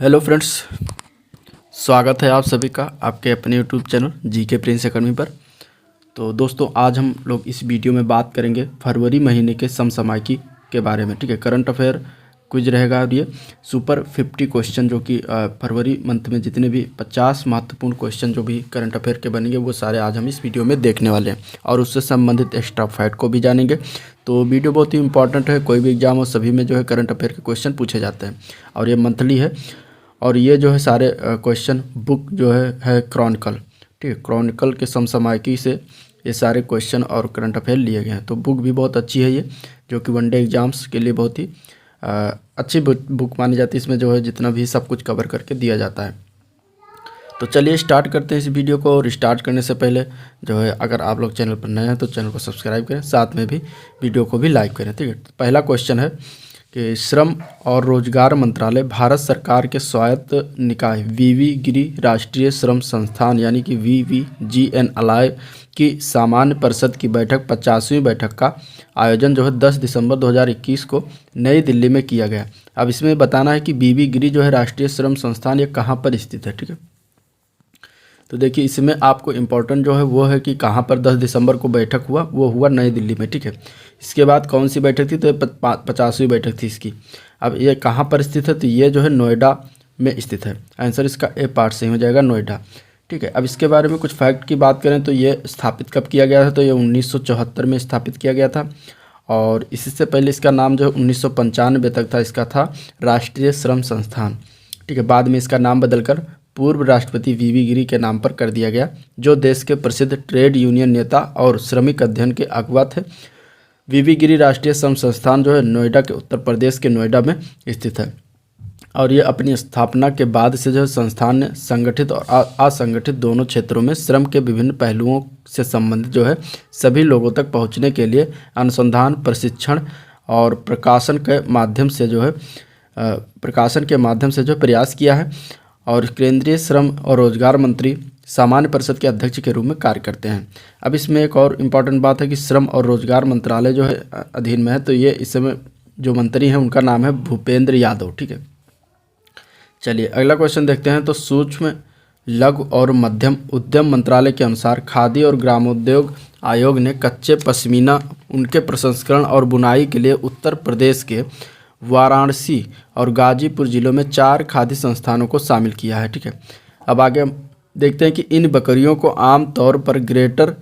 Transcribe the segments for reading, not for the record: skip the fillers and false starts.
Hello friends, स्वागत है आप सभी का आपके अपने YouTube channel GK Prince academy पर। तो दोस्तों, आज हम लोग इस वीडियो में बात करेंगे फरवरी महीने के समसामयिकी के बारे में। ठीक है, करंट अफेयर क्विज रहेगा और ये सुपर 50 क्वेश्चन जो कि फरवरी मंथ में जितने भी 50 महत्वपूर्ण क्वेश्चन जो भी करंट अफेयर के बनेंगे वो सारे आज हम इस वीडियो में देखने वाले हैं और उससे संबंधित एक्स्ट्रा फैक्ट को भी जानेंगे। तो वीडियो बहुत ही इंपॉर्टेंट है, कोई भी एग्जाम हो सभी में जो है करंट अफेयर के क्वेश्चन पूछे जाते हैं और ये मंथली है। और ये जो है सारे क्वेश्चन बुक जो है क्रॉनिकल। ठीक है, क्रॉनिकल के समसामयिकी से ये सारे क्वेश्चन और करंट अफेयर लिए गए हैं। तो बुक भी बहुत अच्छी है ये, जो कि वनडे एग्जाम्स के लिए बहुत ही अच्छी बुक मानी जाती है। इसमें जो है जितना भी सब कुछ कवर करके दिया जाता है। तो चलिए स्टार्ट करते हैं इस वीडियो को। और स्टार्ट करने से पहले जो है अगर आप लोग चैनल पर नए हैं तो चैनल को सब्सक्राइब करें, साथ में भी वीडियो को भी लाइक करें। ठीक है, तो पहला क्वेश्चन है कि श्रम और रोजगार मंत्रालय भारत सरकार के स्वायत्त निकाय वीवी गिरी राष्ट्रीय श्रम संस्थान यानी कि VVGNLI की सामान्य परिषद की बैठक 50वीं बैठक का आयोजन जो है 10 दिसंबर 2021 को नई दिल्ली में किया गया। अब इसमें बताना है कि वीवी गिरी जो है राष्ट्रीय श्रम संस्थान ये कहाँ पर स्थित है। ठीक है, तो देखिए इसमें आपको इम्पोर्टेंट जो है वो है कि कहाँ पर 10 दिसंबर को बैठक हुआ, वो हुआ नई दिल्ली में। ठीक है, इसके बाद कौन सी बैठक थी, तो ये 50वीं बैठक थी इसकी। अब ये कहाँ पर स्थित है, तो ये जो है नोएडा में स्थित है। आंसर इसका ए पार्ट सही हो जाएगा, नोएडा। ठीक है, अब इसके बारे में कुछ फैक्ट की बात करें तो ये स्थापित कब किया गया था, तो ये 1974 में स्थापित किया गया था। और इससे पहले इसका नाम जो है 1995 तक था, इसका था राष्ट्रीय श्रम संस्थान। ठीक है, बाद में इसका नाम बदलकर पूर्व राष्ट्रपति वीवी गिरी के नाम पर कर दिया गया, जो देश के प्रसिद्ध ट्रेड यूनियन नेता और श्रमिक अध्ययन के अगुवा थे। वीवी गिरी राष्ट्रीय श्रम संस्थान जो है नोएडा के उत्तर प्रदेश के नोएडा में स्थित है। और ये अपनी स्थापना के बाद से जो है संस्थान ने संगठित और असंगठित दोनों क्षेत्रों में श्रम के विभिन्न पहलुओं से संबंधित जो है सभी लोगों तक पहुंचने के लिए अनुसंधान, प्रशिक्षण और प्रकाशन के माध्यम से जो प्रयास किया है। और केंद्रीय श्रम और रोजगार मंत्री सामान्य परिषद के अध्यक्ष के रूप में कार्य करते हैं। अब इसमें एक और इम्पॉर्टेंट बात है कि श्रम और रोजगार मंत्रालय जो है अधीन में है, तो ये इस समय जो मंत्री हैं उनका नाम है भूपेंद्र यादव। ठीक है, चलिए अगला क्वेश्चन देखते हैं। तो सूक्ष्म लघु और मध्यम उद्यम मंत्रालय के अनुसार खादी और ग्रामोद्योग आयोग ने कच्चे पश्मीना उनके प्रसंस्करण और बुनाई के लिए उत्तर प्रदेश के वाराणसी और गाजीपुर जिलों में 4 खादी संस्थानों को शामिल किया है। ठीक है, अब आगे हम देखते हैं कि इन बकरियों को आम तौर पर ग्रेटर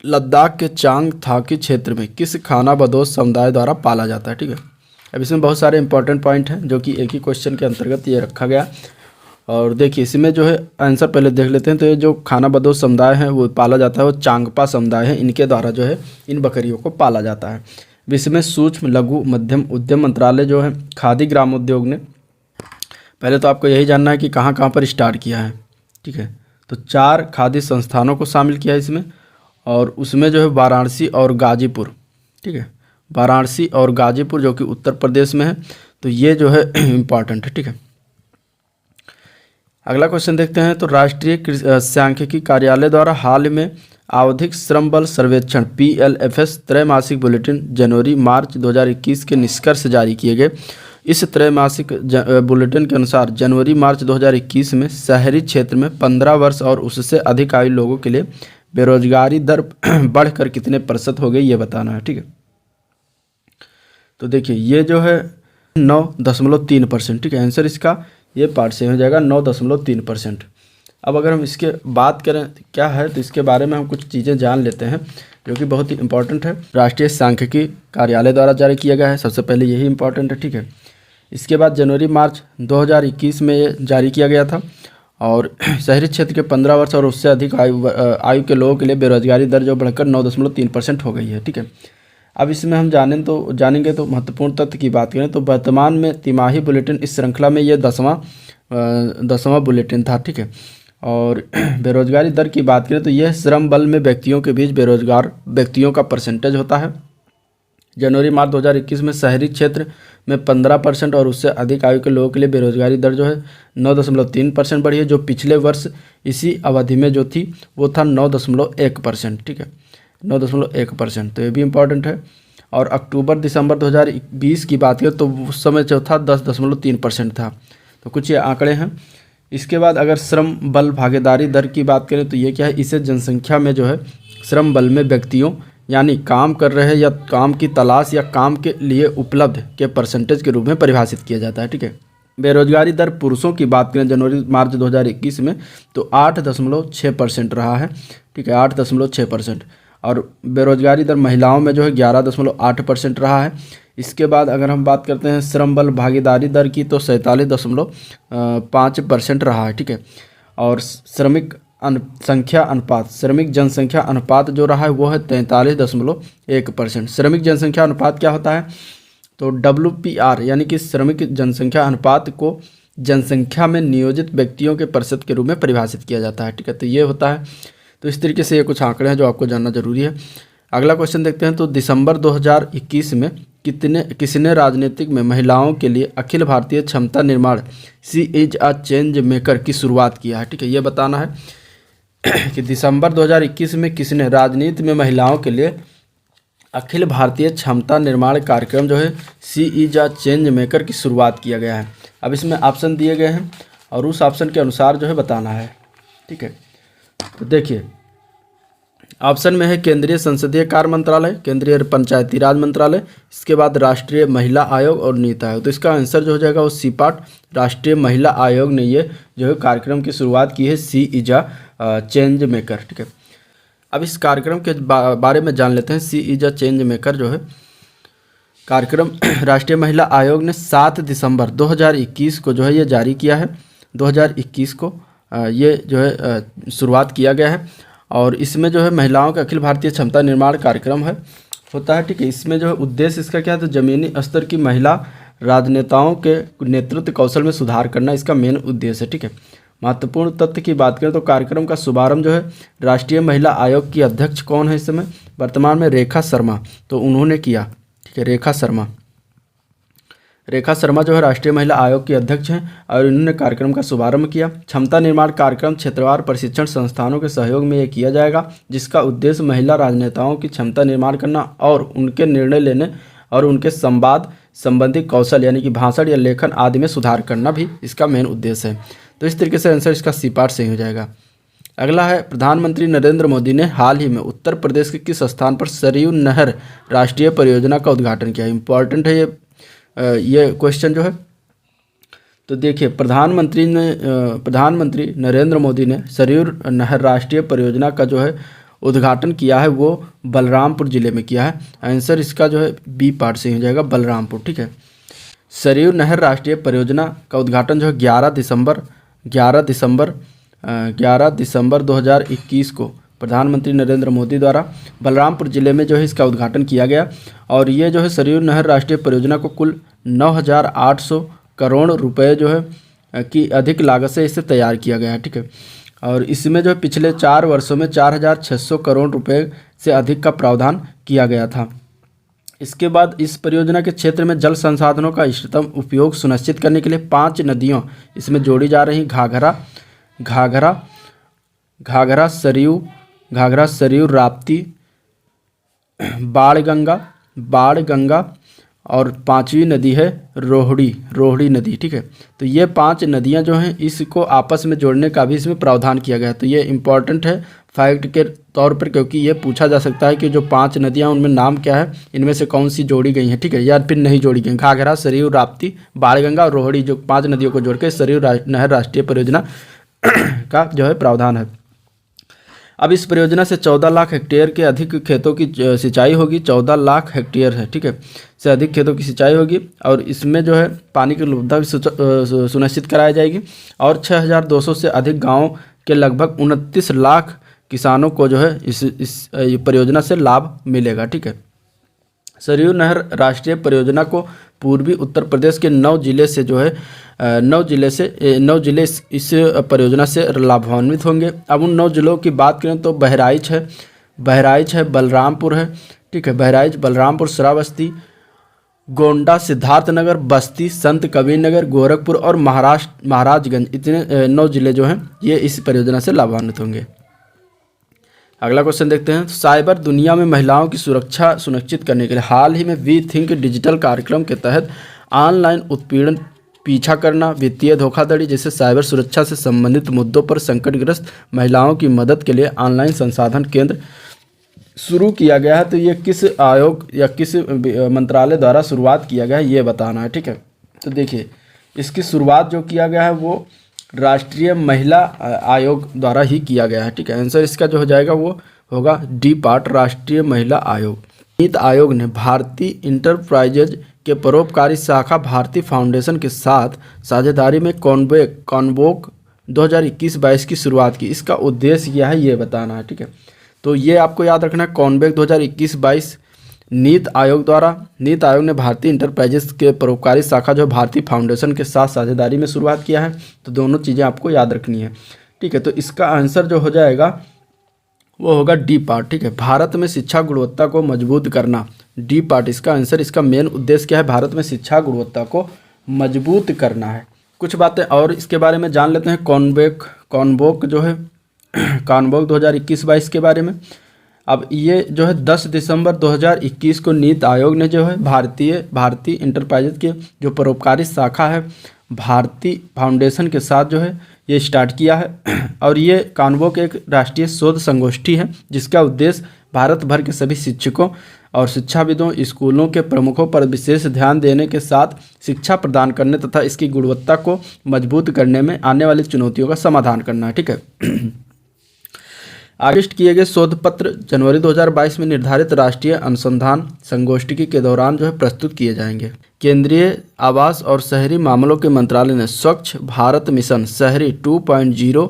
लद्दाख के चांगथाकी क्षेत्र में किस खानाबदोश समुदाय द्वारा पाला जाता है। ठीक है, अब इसमें बहुत सारे इंपॉर्टेंट पॉइंट हैं जो कि एक ही क्वेश्चन के अंतर्गत ये रखा गया। और देखिए इसमें जो है आंसर पहले देख लेते हैं। तो ये जो खानाबदोश समुदाय है वो पाला जाता है, वो चांगपा समुदाय है, इनके द्वारा जो है इन बकरियों को पाला जाता है। विश्व में सूक्ष्म लघु मध्यम उद्यम मंत्रालय जो है खादी ग्रामोद्योग ने, पहले तो आपको यही जानना है कि कहाँ कहाँ पर स्टार्ट किया है। ठीक है, तो 4 खादी संस्थानों को शामिल किया है इसमें, और उसमें जो है वाराणसी और गाजीपुर। ठीक है, वाराणसी और गाजीपुर जो कि उत्तर प्रदेश में है, तो ये जो है इम्पॉर्टेंट है। ठीक है, अगला क्वेश्चन देखते हैं। तो राष्ट्रीय सांख्यिकी कार्यालय द्वारा हाल में आवधिक श्रम बल सर्वेक्षण PLFS त्रैमासिक बुलेटिन जनवरी मार्च 2021 के निष्कर्ष जारी किए गए। इस त्रैमासिक बुलेटिन के अनुसार जनवरी मार्च 2021 में शहरी क्षेत्र में 15 वर्ष और उससे अधिक आयु लोगों के लिए बेरोजगारी दर बढ़कर कितने % हो गई ये बताना है। ठीक है, तो देखिए ये जो है 9.3%। ठीक है, आंसर इसका ये पार्ट से हो जाएगा 9.3%। अब अगर हम इसके बात करें तो क्या है, तो इसके बारे में हम कुछ चीज़ें जान लेते हैं जो कि बहुत ही इंपॉर्टेंट है। राष्ट्रीय सांख्यिकी कार्यालय द्वारा जारी किया गया है, सबसे पहले यही इंपॉर्टेंट है। ठीक है, इसके बाद जनवरी मार्च 2021 में ये जारी किया गया था। और शहरी क्षेत्र के 15 वर्ष और उससे अधिक आयु के लोगों के लिए बेरोजगारी दर जो बढ़कर 9.3% हो गई है। ठीक है, अब इसमें हम जानेंगे तो महत्वपूर्ण तथ्य की बात करें तो वर्तमान में तिमाही बुलेटिन इस श्रृंखला में ये 10वां बुलेटिन था। ठीक है, और बेरोजगारी दर की बात करें तो यह श्रम बल में व्यक्तियों के बीच बेरोजगार व्यक्तियों का परसेंटेज होता है। जनवरी मार्च 2021 में शहरी क्षेत्र में 15% और उससे अधिक आयु के लोगों के लिए बेरोजगारी दर जो है 9.3% बढ़ी है, जो पिछले वर्ष इसी अवधि में जो थी वो था 9.1%। ठीक है, 9.1%, तो ये भी इम्पॉर्टेंट है। और अक्टूबर दिसंबर 2020 की बात करें तो उस समय जो था 10.3% था। तो कुछ ये आंकड़े हैं। इसके बाद अगर श्रम बल भागीदारी दर की बात करें तो ये क्या है, इसे जनसंख्या में जो है श्रम बल में व्यक्तियों यानी काम कर रहे या काम की तलाश या काम के लिए उपलब्ध के परसेंटेज के रूप में परिभाषित किया जाता है। ठीक है। बेरोजगारी दर पुरुषों की बात करें जनवरी मार्च 2021 में तो 8.6% रहा है। ठीक है, 8.6%। और बेरोजगारी दर महिलाओं में जो है 11.8% रहा है। इसके बाद अगर हम बात करते हैं श्रम बल भागीदारी दर की तो 47.5% रहा है। ठीक है। और श्रमिक जनसंख्या अनुपात जो रहा है वो है 43.1%। श्रमिक जनसंख्या अनुपात क्या होता है, तो WPR यानी कि श्रमिक जनसंख्या अनुपात को जनसंख्या में नियोजित व्यक्तियों के प्रतिशत के रूप में परिभाषित किया जाता है। ठीक है, तो ये होता है। तो इस तरीके से ये कुछ आंकड़े हैं जो आपको जानना जरूरी है। अगला क्वेश्चन देखते हैं। तो दिसंबर 2021 में किसने राजनीतिक में महिलाओं के लिए अखिल भारतीय क्षमता निर्माण सी इज अ चेंज मेकर की शुरुआत किया है। ठीक है, ये बताना है कि दिसंबर 2021 में किसने राजनीति में महिलाओं के लिए अखिल भारतीय क्षमता निर्माण कार्यक्रम जो है सी इज अ चेंज मेकर की शुरुआत किया गया है। अब इसमें ऑप्शन दिए गए हैं और उस ऑप्शन के अनुसार जो है बताना है। ठीक है, तो देखिए ऑप्शन में है केंद्रीय संसदीय कार्य मंत्रालय, केंद्रीय पंचायती राज मंत्रालय, इसके बाद राष्ट्रीय महिला आयोग और नीति आयोग। तो इसका आंसर जो हो जाएगा वो सी पार्ट, राष्ट्रीय महिला आयोग ने ये जो है कार्यक्रम की शुरुआत की है सी इज अ चेंज मेकर। ठीक है, अब इस कार्यक्रम के बारे में जान लेते हैं। सी इज अ चेंज मेकर जो है कार्यक्रम राष्ट्रीय महिला आयोग ने 7 दिसंबर 2021 को जो है ये जारी किया है। 2021 को ये जो है शुरुआत किया गया है और इसमें जो है महिलाओं का अखिल भारतीय क्षमता निर्माण कार्यक्रम होता है। ठीक है, इसमें जो है उद्देश्य इसका क्या है, तो जमीनी स्तर की महिला राजनेताओं के नेतृत्व कौशल में सुधार करना इसका मेन उद्देश्य है। ठीक है, महत्वपूर्ण तथ्य की बात करें तो कार्यक्रम का शुभारंभ जो है राष्ट्रीय महिला आयोग की अध्यक्ष कौन है इस समय, वर्तमान में रेखा शर्मा, तो उन्होंने किया। ठीक है, रेखा शर्मा जो है राष्ट्रीय महिला आयोग की अध्यक्ष हैं और इन्होंने कार्यक्रम का शुभारंभ किया। क्षमता निर्माण कार्यक्रम क्षेत्रवार प्रशिक्षण संस्थानों के सहयोग में ये किया जाएगा, जिसका उद्देश्य महिला राजनेताओं की क्षमता निर्माण करना और उनके निर्णय लेने और उनके संवाद संबंधी कौशल यानी कि भाषण या लेखन आदि में सुधार करना भी इसका मेन उद्देश्य है। तो इस तरीके से आंसर इसका सी पार्ट सही हो जाएगा। अगला है प्रधानमंत्री नरेंद्र मोदी ने हाल ही में उत्तर प्रदेश के किस स्थान पर सरयू नहर राष्ट्रीय परियोजना का उद्घाटन किया। इंपॉर्टेंट है ये क्वेश्चन जो है। तो देखिए प्रधानमंत्री नरेंद्र मोदी ने सरयू नहर राष्ट्रीय परियोजना का जो है उद्घाटन किया है वो बलरामपुर जिले में किया है। आंसर इसका जो है बी पार्ट से हो जाएगा बलरामपुर। ठीक है, सरयू नहर राष्ट्रीय परियोजना का उद्घाटन जो है 11 दिसंबर 2021 को प्रधानमंत्री नरेंद्र मोदी द्वारा बलरामपुर जिले में जो है इसका उद्घाटन किया गया। और ये जो है सरयू नहर राष्ट्रीय परियोजना को कुल 9,800 करोड़ रुपए जो है की अधिक लागत से इसे तैयार किया गया है। ठीक है, और इसमें जो है पिछले 4 वर्षों में 4,600 करोड़ रुपए से अधिक का प्रावधान किया गया था। इसके बाद इस परियोजना के क्षेत्र में जल संसाधनों का इष्टतम उपयोग सुनिश्चित करने के लिए 5 नदियों इसमें जोड़ी जा रही। घाघरा, सरयू, राप्ती, बाणगंगा और 5वीं नदी है रोहिणी नदी। ठीक है, तो ये 5 नदियां जो हैं इसको आपस में जोड़ने का भी इसमें प्रावधान किया गया है। तो ये इंपॉर्टेंट है फैक्ट के तौर पर, क्योंकि ये पूछा जा सकता है कि जो 5 नदियां उनमें नाम क्या है, इनमें से कौन सी जोड़ी गई हैं। ठीक है, या फिर नहीं जोड़ी गई। घाघरा, सरयू, राप्ती, बाणगंगा और रोहिणी जो 5 नदियों को जोड़ के सरयू नहर राष्ट्रीय परियोजना का जो है प्रावधान है। अब इस परियोजना से 14 लाख हेक्टेयर के अधिक खेतों की सिंचाई होगी। 14 लाख हेक्टेयर है, ठीक है, से अधिक खेतों की सिंचाई होगी और इसमें जो है पानी की उपलब्धता भी सुनिश्चित कराई जाएगी। और 6,200 से अधिक गाँव के लगभग 29 लाख किसानों को जो है इस परियोजना से लाभ मिलेगा। ठीक है, सरयू नहर राष्ट्रीय परियोजना को पूर्वी उत्तर प्रदेश के 9 जिले से जो है 9 जिले इस परियोजना से लाभान्वित होंगे। अब उन 9 जिलों की बात करें तो बहराइच है, बलरामपुर है। ठीक है, बहराइच, बलरामपुर, श्रावस्ती, गोंडा, सिद्धार्थनगर, बस्ती, संत कबीर नगर, गोरखपुर और महाराजगंज, इतने 9 जिले जो हैं ये इस परियोजना से लाभान्वित होंगे। अगला क्वेश्चन देखते हैं। साइबर दुनिया में महिलाओं की सुरक्षा सुनिश्चित करने के लिए हाल ही में वी थिंक डिजिटल कार्यक्रम के तहत ऑनलाइन उत्पीड़न पीछा करना, वित्तीय धोखाधड़ी जैसे साइबर सुरक्षा से संबंधित मुद्दों पर संकटग्रस्त महिलाओं की मदद के लिए ऑनलाइन संसाधन केंद्र शुरू किया गया है। तो ये किस आयोग या किस मंत्रालय द्वारा शुरुआत किया गया है ये बताना है, ठीक है। तो देखिए इसकी शुरुआत जो किया गया है वो राष्ट्रीय महिला आयोग द्वारा ही किया गया है, ठीक है। आंसर इसका जो हो जाएगा वो होगा डी पार्ट, राष्ट्रीय महिला आयोग। नीति आयोग ने भारतीय इंटरप्राइजेज के परोपकारी शाखा भारतीय फाउंडेशन के साथ साझेदारी में कॉन्वोक 2021-22 की शुरुआत की। इसका उद्देश्य क्या है ये बताना है, ठीक है। तो ये आपको याद रखना है, कॉन्वेक 2021-22 नीति आयोग ने भारतीय इंटरप्राइजेस के परोपकारी शाखा जो भारतीय फाउंडेशन के साथ साझेदारी में शुरुआत किया है। तो दोनों चीज़ें आपको याद रखनी है, ठीक है। तो इसका आंसर जो हो जाएगा वो होगा डी पार्ट, ठीक है। भारत में शिक्षा गुणवत्ता को मजबूत करना, डी पार्ट इसका आंसर। इसका मेन उद्देश्य क्या है? भारत में शिक्षा गुणवत्ता को मजबूत करना है। कुछ बातें और इसके बारे में जान लेते हैं, कॉन्वोक जो है कॉन्वोक 2021-22 के बारे में। अब ये जो है 10 दिसंबर 2021 को नीति आयोग ने जो है भारतीय इंटरप्राइजेज के जो परोपकारी शाखा है भारतीय फाउंडेशन के साथ जो है ये स्टार्ट किया है। और ये कॉन्वोक एक राष्ट्रीय शोध संगोष्ठी है जिसका उद्देश्य भारत भर के सभी शिक्षकों और शिक्षाविदों, स्कूलों के प्रमुखों पर विशेष ध्यान देने के साथ शिक्षा प्रदान करने तथा इसकी गुणवत्ता को मजबूत करने में आने वाली चुनौतियों का समाधान करना है, ठीक है। आविष्ट किए गए शोध पत्र जनवरी 2022 में निर्धारित राष्ट्रीय अनुसंधान संगोष्ठी के दौरान जो है प्रस्तुत किए जाएंगे। केंद्रीय आवास और शहरी मामलों के मंत्रालय ने स्वच्छ भारत मिशन शहरी 2.0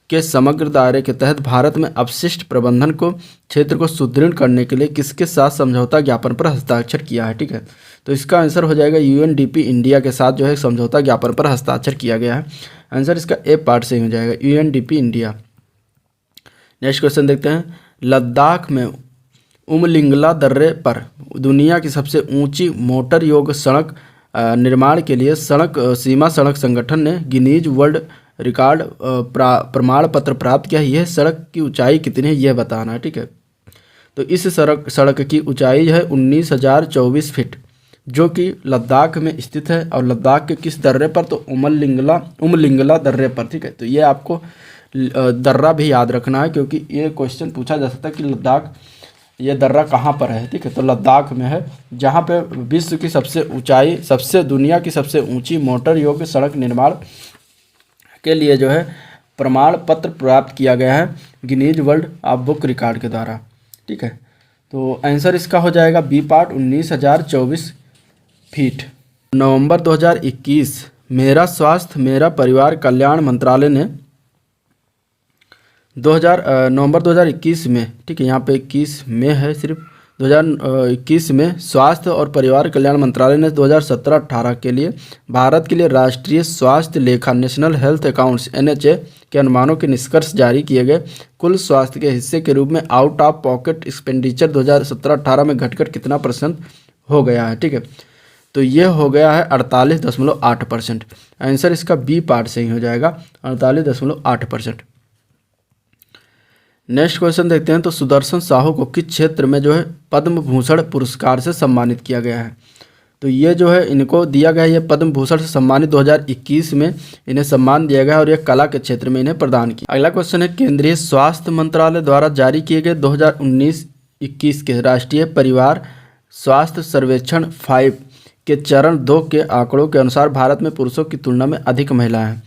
के समग्र दायरे के तहत भारत में अपशिष्ट प्रबंधन को क्षेत्र को सुदृढ़ करने के लिए किसके साथ समझौता ज्ञापन पर हस्ताक्षर किया है, ठीक है। तो इसका आंसर हो जाएगा यूएनडीपी इंडिया के साथ जो है समझौता ज्ञापन पर हस्ताक्षर किया गया है। आंसर इसका ए पार्ट से ही हो जाएगा, यूएनडीपी इंडिया। नेक्स्ट क्वेश्चन देखते हैं, लद्दाख में उमलिंगला दर्रे पर दुनिया की सबसे ऊंची मोटर योग्य सड़क निर्माण के लिए सीमा सड़क संगठन ने गिनीज वर्ल्ड रिकॉर्ड प्रमाण पत्र प्राप्त किया है। यह सड़क की ऊंचाई कितनी है यह बताना है, ठीक है। तो इस सड़क की ऊंचाई है 19,024 फीट जो कि लद्दाख में स्थित है। और लद्दाख के किस दर्रे पर? तो उमलिंगला दर्रे पर, ठीक है। तो ये आपको दर्रा भी याद रखना है क्योंकि ये क्वेश्चन पूछा जा सकता है कि लद्दाख ये दर्रा कहाँ पर है, ठीक है। तो लद्दाख में है जहाँ पे विश्व की दुनिया की सबसे ऊंची मोटर योग्य सड़क निर्माण के लिए जो है प्रमाण पत्र प्राप्त किया गया है गिनीज वर्ल्ड बुक रिकॉर्ड के द्वारा, ठीक है। तो आंसर इसका हो जाएगा बी पार्ट, 19,024 फीट। नवंबर 2021 मेरा स्वास्थ्य मेरा परिवार कल्याण मंत्रालय ने नवंबर 2021 में, ठीक है, यहाँ पे 21 में है सिर्फ, 2021 में स्वास्थ्य और परिवार कल्याण मंत्रालय ने 2017-18 के लिए भारत के लिए राष्ट्रीय स्वास्थ्य लेखा नेशनल हेल्थ अकाउंट्स NHA के अनुमानों के निष्कर्ष जारी किए गए। कुल स्वास्थ्य के हिस्से के रूप में आउट ऑफ पॉकेट एक्सपेंडिचर 2017-18 में घटकर कितना % हो गया है, ठीक है। तो ये हो गया है 48.8%। आंसर इसका बी पार्ट से ही हो जाएगा, 48.8%। नेक्स्ट क्वेश्चन देखते हैं, तो सुदर्शन साहू को किस क्षेत्र में जो है पद्म भूषण पुरस्कार से सम्मानित किया गया है? तो ये जो है इनको दिया गया है, ये पद्म भूषण से सम्मानित 2021 में इन्हें सम्मान दिया गया और ये कला के क्षेत्र में इन्हें प्रदान किया। अगला क्वेश्चन है, केंद्रीय स्वास्थ्य मंत्रालय द्वारा जारी किए गए 2019-21 के राष्ट्रीय परिवार स्वास्थ्य सर्वेक्षण 5 के चरण 2 के आंकड़ों के अनुसार भारत में पुरुषों की तुलना में अधिक महिलाएं हैं।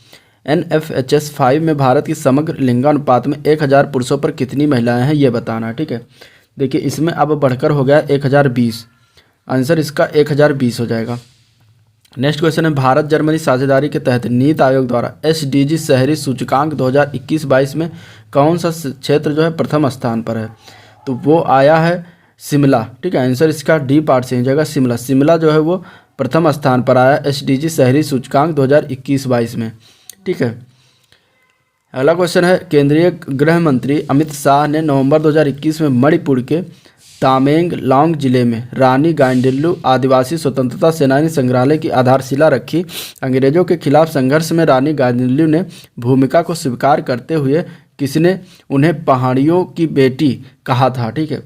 NFHS 5 में भारत की समग्र लिंगानुपात में 1000 पुरुषों पर कितनी महिलाएं हैं ये बताना है, ठीक है। देखिए इसमें अब बढ़कर हो गया 1020, आंसर इसका 1020 हो जाएगा। नेक्स्ट क्वेश्चन है, भारत जर्मनी साझेदारी के तहत नीति आयोग द्वारा SDG शहरी सूचकांक 2021-22 में कौन सा क्षेत्र जो है प्रथम स्थान पर है? तो वो आया है शिमला, ठीक है। आंसर इसका डी पार्ट से हो जाएगा, शिमला जो है वो प्रथम स्थान पर आया SDG शहरी सूचकांक 2021-22 में, ठीक है। अगला क्वेश्चन है, केंद्रीय गृह मंत्री अमित शाह ने नवंबर 2021 में मणिपुर के तामेंगलोंग जिले में रानी गाइडिंलिउ आदिवासी स्वतंत्रता सेनानी संग्रहालय की आधारशिला रखी। अंग्रेजों के खिलाफ संघर्ष में रानी गाइडिंलिउ ने भूमिका को स्वीकार करते हुए किसने उन्हें पहाड़ियों की बेटी कहा था, ठीक है।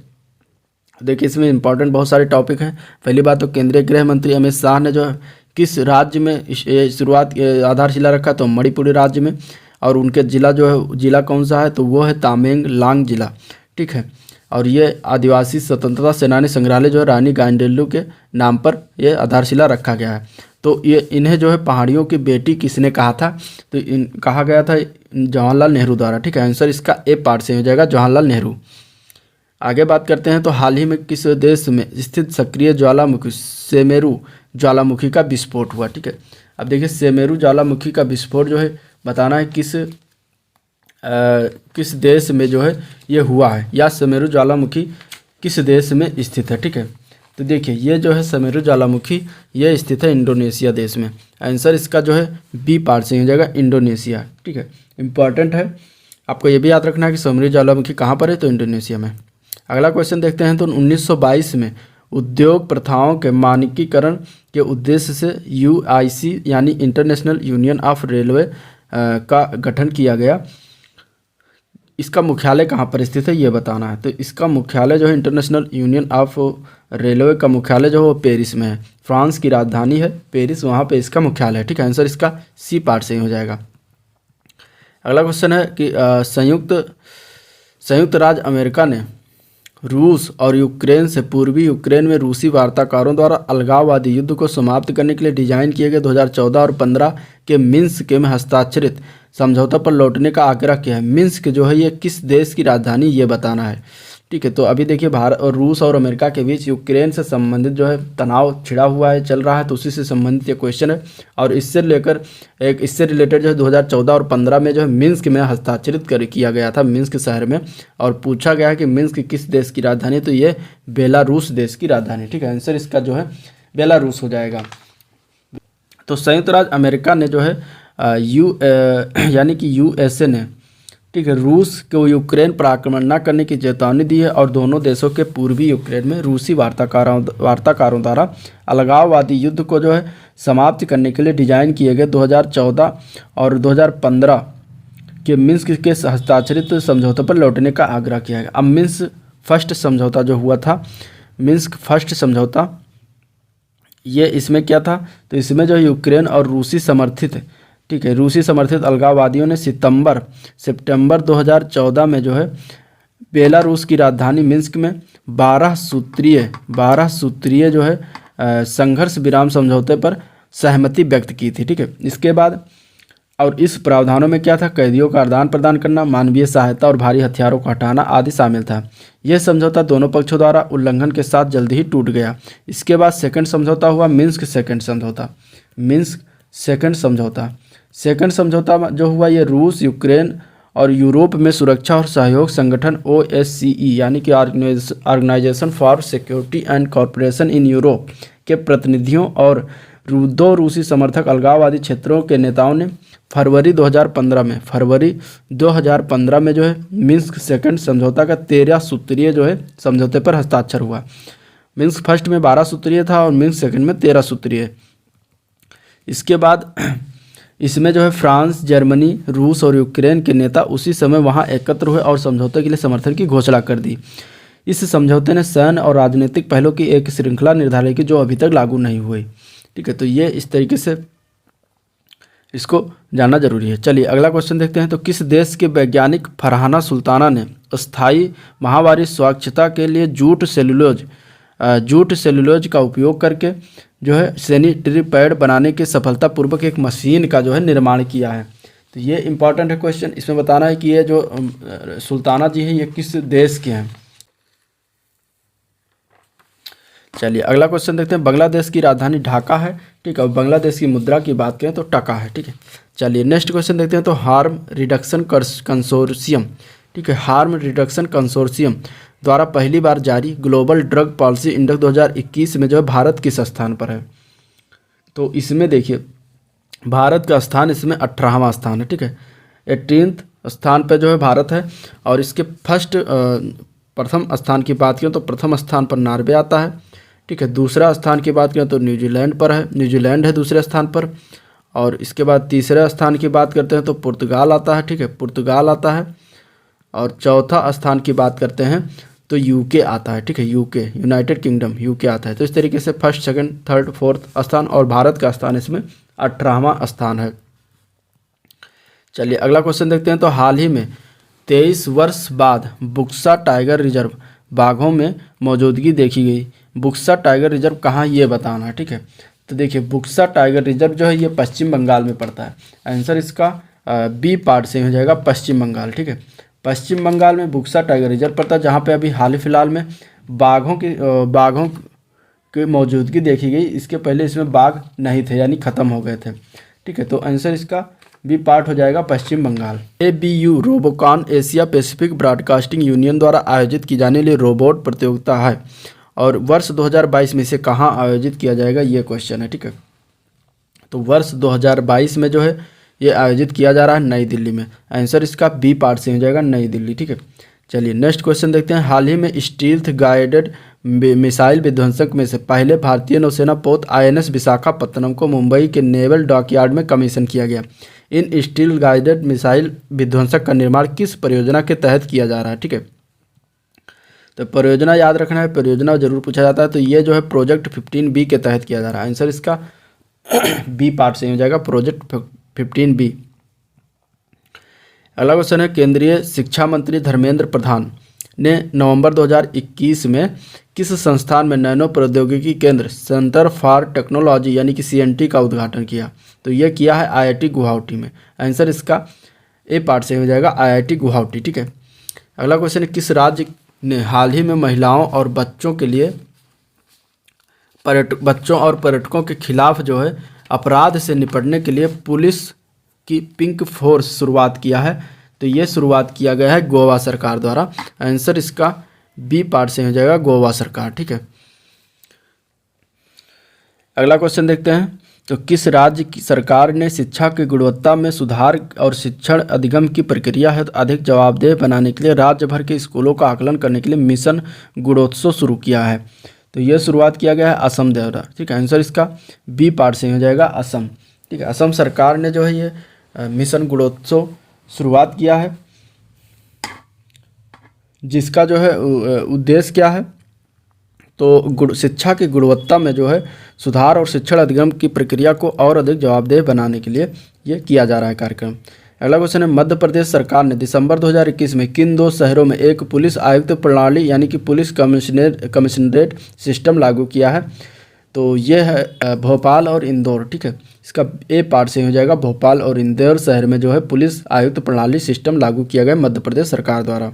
देखिए इसमें इंपॉर्टेंट बहुत सारे टॉपिक हैं। पहली बात तो केंद्रीय गृह मंत्री अमित शाह ने जो किस राज्य में शुरुआत आधारशिला रखा, तो मणिपुर राज्य में। और उनके ज़िला जो है, ज़िला कौन सा है, तो वो है तामेंगलांग ज़िला, ठीक है। और ये आदिवासी स्वतंत्रता सेनानी संग्रहालय जो है रानी गांडेलु के नाम पर ये आधारशिला रखा गया है। तो ये इन्हें जो है पहाड़ियों की बेटी किसने कहा था, तो कहा गया था जवाहरलाल नेहरू द्वारा, ठीक है। आंसर इसका ए पार्ट से हो जाएगा, जवाहरलाल नेहरू। आगे बात करते हैं, तो हाल ही में किस देश में स्थित सक्रिय ज्वालामुखी सेमेरू ज्वालामुखी का विस्फोट हुआ, ठीक है। अब देखिए सेमेरू ज्वालामुखी का विस्फोट जो है बताना है किस देश में जो है ये हुआ है, या सेमेरू ज्वालामुखी किस देश में स्थित है, ठीक है। तो देखिए ये जो है सेमेरू ज्वालामुखी ये स्थित है इंडोनेशिया देश में। आंसर इसका जो है बी पार्ट से हो जाएगा, इंडोनेशिया, ठीक है। इंपॉर्टेंट है, आपको ये भी याद रखना है कि सेमेरू ज्वालामुखी कहाँ पर है, तो इंडोनेशिया में। अगला क्वेश्चन देखते हैं, तो 1922 में उद्योग प्रथाओं के मानकीकरण के उद्देश्य से UIC यानी इंटरनेशनल यूनियन ऑफ रेलवे का गठन किया गया। इसका मुख्यालय कहाँ पर स्थित है ये बताना है। तो इसका मुख्यालय जो है इंटरनेशनल यूनियन ऑफ रेलवे का मुख्यालय जो है वो पेरिस में है, फ्रांस की राजधानी है पेरिस, वहाँ पे इसका मुख्यालय है, ठीक है। आंसर इसका सी पार्ट से ही हो जाएगा। अगला क्वेश्चन है कि संयुक्त राज्य अमेरिका ने रूस और यूक्रेन से पूर्वी यूक्रेन में रूसी वार्ताकारों द्वारा अलगाववादी युद्ध को समाप्त करने के लिए डिजाइन किए गए 2014 और 15 के मिन्स्क में हस्ताक्षरित समझौता पर लौटने का आग्रह किया है। मिन्स्क जो है ये किस देश की राजधानी ये बताना है, ठीक है। तो अभी देखिए भारत और रूस और अमेरिका के बीच यूक्रेन से संबंधित जो है तनाव छिड़ा हुआ है, चल रहा है, तो उसी से संबंधित ये क्वेश्चन है। और इससे रिलेटेड जो है 2014 और 15 में जो है मिन्स्क में हस्ताक्षरित किया गया था, मिन्स्क शहर में। और पूछा गया कि मिन्स्क किस देश की राजधानी, तो ये बेलारूस देश की राजधानी, ठीक है। आंसर इसका जो है बेलारूस हो जाएगा। तो संयुक्त राज्य अमेरिका ने जो है यानी कि USA ने, ठीक है, रूस को यूक्रेन पर आक्रमण न करने की चेतावनी दी है। और दोनों देशों के पूर्वी यूक्रेन में रूसी वार्ताकारों द्वारा अलगाववादी युद्ध को जो है समाप्त करने के लिए डिजाइन किए गए 2014 और 2015 के मिन्स्क के हस्ताक्षरित समझौते पर लौटने का आग्रह किया गया। अब मिन्स्क फर्स्ट समझौता जो हुआ था, मिन्स्क फर्स्ट समझौता, ये इसमें क्या था, तो इसमें जो यूक्रेन और रूसी समर्थित, ठीक है, रूसी समर्थित अलगाववादियों ने सितंबर 2014 में जो है बेलारूस की राजधानी मिन्स्क में 12 सूत्रीय जो है संघर्ष विराम समझौते पर सहमति व्यक्त की थी, ठीक है। इसके बाद और इस प्रावधानों में क्या था, कैदियों का आदान प्रदान करना, मानवीय सहायता और भारी हथियारों को हटाना आदि शामिल था। यह समझौता दोनों पक्षों द्वारा उल्लंघन के साथ जल्दी ही टूट गया। इसके बाद सेकंड समझौता हुआ, मिन्स्क सेकंड समझौता जो हुआ ये रूस, यूक्रेन और यूरोप में सुरक्षा और सहयोग संगठन OSCE यानी कि organisation for security and corporation in Europe के प्रतिनिधियों और दो रूसी समर्थक अलगाववादी क्षेत्रों के नेताओं ने फरवरी 2015 में जो है मिन्स्क सेकंड समझौता का 13 सूत्रीय जो है समझौते पर हस्ताक्षर हुआ। मिन्स्क फर्स्ट में 12 सूत्रीय था और मिन्स्क सेकंड में 13 सूत्रीय। इसके बाद इसमें जो है फ्रांस, जर्मनी, रूस और यूक्रेन के नेता उसी समय वहां एकत्र हुए और समझौते के लिए समर्थन की घोषणा कर दी। इस समझौते ने सैन्य और राजनीतिक पहलों की एक श्रृंखला निर्धारित की जो अभी तक लागू नहीं हुई, ठीक है। तो ये इस तरीके से इसको जानना जरूरी है। चलिए अगला क्वेश्चन देखते हैं। तो किस देश के वैज्ञानिक फरहाना सुल्ताना ने अस्थायी माहवारी स्वच्छता के लिए जूट सेलुलोज का उपयोग करके जो है सैनिटरी पैड बनाने की सफलतापूर्वक एक मशीन का जो है निर्माण किया है? तो ये इंपॉर्टेंट है क्वेश्चन। इसमें बताना है कि ये जो सुल्ताना जी हैं ये किस देश के हैं। चलिए अगला क्वेश्चन देखते हैं। बांग्लादेश की राजधानी ढाका है, ठीक है, और बांग्लादेश की मुद्रा की बात करें तो टका है, ठीक है। चलिए नेक्स्ट क्वेश्चन देखते हैं। तो हार्म रिडक्शन कंसोर्शियम, ठीक है, हार्म रिडक्शन कंसोर्शियम द्वारा पहली बार जारी ग्लोबल ड्रग पॉलिसी इंडेक्स 2021 में जो है भारत किस स्थान पर है? तो इसमें देखिए भारत का स्थान इसमें 18वां स्थान है, ठीक है। 18th स्थान पर जो है भारत है। और इसके प्रथम स्थान की बात करें तो प्रथम स्थान पर नॉर्वे आता है, ठीक है। दूसरा स्थान की बात करें तो न्यूजीलैंड पर है, न्यूजीलैंड है दूसरे स्थान पर। और इसके बाद तीसरे स्थान की बात करते हैं तो पुर्तगाल आता है, ठीक है, पुर्तगाल आता है। और चौथा स्थान की बात करते हैं तो यूके आता है, ठीक है, यूके, यूनाइटेड किंगडम, यूके आता है। तो इस तरीके से फर्स्ट, सेकंड, थर्ड, फोर्थ स्थान और भारत का स्थान इसमें 18वां स्थान है। चलिए अगला क्वेश्चन देखते हैं। तो हाल ही में 23 वर्ष बाद बुक्सा टाइगर रिजर्व बाघों में मौजूदगी देखी गई। बुक्सा टाइगर रिजर्व कहाँ, ये बताना है, ठीक है। तो देखिए बुक्सा टाइगर रिजर्व जो है ये पश्चिम बंगाल में पड़ता है। आंसर इसका बी पार्ट से हो जाएगा, पश्चिम बंगाल, ठीक है। पश्चिम बंगाल में बुक्सा टाइगर रिजर्व पड़ता है, जहाँ पे अभी हाल फिलहाल में बाघों की मौजूदगी देखी गई। इसके पहले इसमें बाघ नहीं थे, यानी ख़त्म हो गए थे, ठीक है। तो आंसर इसका बी पार्ट हो जाएगा, Paschim Bengal. ABU Robocon Asia Pacific broadcasting union द्वारा आयोजित की जाने वाली रोबोट प्रतियोगिता है और वर्ष 2022 में इसे कहाँ आयोजित किया जाएगा, ये क्वेश्चन है, ठीक है। तो वर्ष 2022 में जो है ये आयोजित किया जा रहा है नई दिल्ली में। आंसर इसका बी पार्ट से हो जाएगा, नई दिल्ली, ठीक है। चलिए नेक्स्ट क्वेश्चन देखते हैं। हाल ही में स्टील्थ गाइडेड मिसाइल विध्वंसक में से पहले भारतीय नौसेना पोत INS विशाखापत्तनम को मुंबई के नेवल डॉकयार्ड में कमीशन किया गया। इन स्टील गाइडेड मिसाइल विध्वंसक का निर्माण किस परियोजना के तहत किया जा रहा है, ठीक है। तो परियोजना याद रखना है, परियोजना जरूर पूछा जाता है। तो ये जो है प्रोजेक्ट 15B के तहत किया जा रहा है। आंसर इसका बी पार्ट से हो जाएगा, प्रोजेक्ट 15B। अगला क्वेश्चन है। केंद्रीय शिक्षा मंत्री धर्मेंद्र प्रधान ने नवंबर 2021 में किस संस्थान में नैनो प्रौद्योगिकी केंद्र सेंटर फॉर टेक्नोलॉजी यानी कि CNT का उद्घाटन किया। तो ये किया है IIT गुवाहाटी में। आंसर इसका ए पार्ट से हो जाएगा, IIT गुवाहाटी, ठीक है। अगला क्वेश्चन है। किस राज्य ने हाल ही में महिलाओं और बच्चों के लिए बच्चों और पर्यटकों के खिलाफ जो है अपराध से निपटने के लिए पुलिस की पिंक फोर्स शुरुआत किया है। तो ये शुरुआत किया गया है गोवा सरकार द्वारा। आंसर इसका बी पार्ट से हो जाएगा, गोवा सरकार, ठीक है। अगला क्वेश्चन देखते हैं। तो किस राज्य की सरकार ने शिक्षा की गुणवत्ता में सुधार और शिक्षण अधिगम की प्रक्रिया है अधिक जवाबदेह बनाने के लिए राज्य भर के स्कूलों का आकलन करने के लिए मिशन गुणोत्सव शुरू किया है। तो यह शुरुआत किया गया है असम द्वारा, ठीक है। आंसर इसका बी पार्ट से हो जाएगा, असम, ठीक है। असम सरकार ने जो है ये मिशन गुणोत्सव शुरुआत किया है, जिसका जो है उद्देश्य क्या है, तो शिक्षा की गुणवत्ता में जो है सुधार और शिक्षण अधिगम की प्रक्रिया को और अधिक जवाबदेह बनाने के लिए ये किया जा रहा है कार्यक्रम। अगला क्वेश्चन है। मध्य प्रदेश सरकार ने दिसंबर 2021 में किन 2 शहरों में एक पुलिस आयुक्त प्रणाली यानी कि पुलिस कमिश्नरेट सिस्टम लागू किया है। तो ये है भोपाल और इंदौर, ठीक है। इसका ए पार्ट से हो जाएगा, भोपाल और इंदौर शहर में जो है पुलिस आयुक्त प्रणाली सिस्टम लागू किया गया मध्य प्रदेश सरकार द्वारा।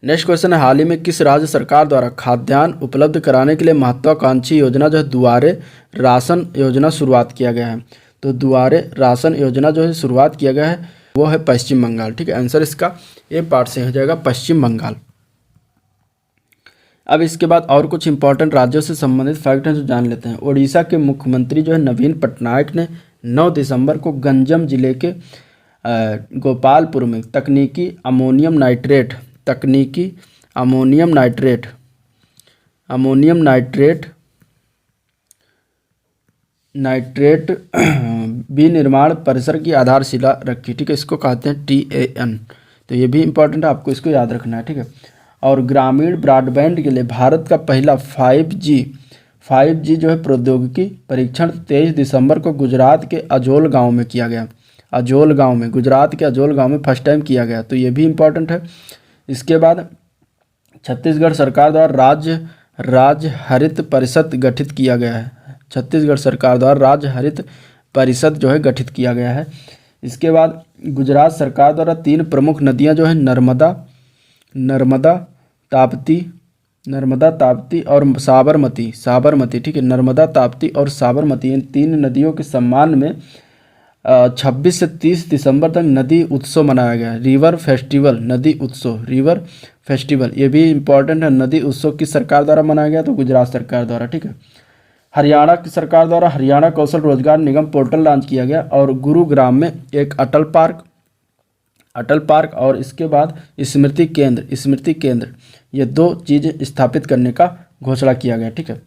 नेक्स्ट क्वेश्चन है। हाल ही में किस राज्य सरकार द्वारा खाद्यान्न उपलब्ध कराने के लिए महत्वाकांक्षी योजना जो है दुआरे राशन योजना शुरुआत किया गया है। तो दुआरे राशन योजना जो है शुरुआत किया गया है वो है पश्चिम बंगाल, ठीक है। आंसर इसका ए पार्ट से हो जाएगा, पश्चिम बंगाल। अब इसके बाद और कुछ इंपॉर्टेंट राज्यों से संबंधित फैक्ट हैं जो जान लेते हैं। ओडिशा के मुख्यमंत्री जो है नवीन पटनायक ने 9 दिसंबर को गंजम जिले के गोपालपुर में तकनीकी अमोनियम नाइट्रेट विनिर्माण परिसर की आधारशिला रखी, ठीक है। इसको कहते हैं TAN। तो ये भी इंपॉर्टेंट है, आपको इसको याद रखना है, ठीक है। और ग्रामीण ब्रॉडबैंड के लिए भारत का पहला 5G जो है प्रौद्योगिकी परीक्षण 23 दिसंबर को गुजरात के अजोल गांव में किया गया। गुजरात के अजोल गांव में फर्स्ट टाइम किया गया। तो ये भी इंपॉर्टेंट है। इसके बाद छत्तीसगढ़ सरकार द्वारा राज्य हरित परिषद गठित किया गया है। छत्तीसगढ़ सरकार द्वारा राज्य हरित परिषद जो है गठित किया गया है। इसके बाद गुजरात सरकार द्वारा 3 प्रमुख नदियां जो है नर्मदा ताप्ती और साबरमती, ठीक है। नर्मदा, ताप्ती और साबरमती, इन 3 नदियों के सम्मान में 26 से 30 दिसंबर तक नदी उत्सव मनाया गया। रिवर फेस्टिवल ये भी इम्पोर्टेंट है। नदी उत्सव किस सरकार द्वारा मनाया गया, तो गुजरात सरकार द्वारा, ठीक है। हरियाणा की सरकार द्वारा हरियाणा कौशल रोजगार निगम पोर्टल लॉन्च किया गया और गुरुग्राम में एक अटल पार्क और इसके बाद स्मृति केंद्र ये 2 चीज़ स्थापित करने का घोषणा किया गया, ठीक है।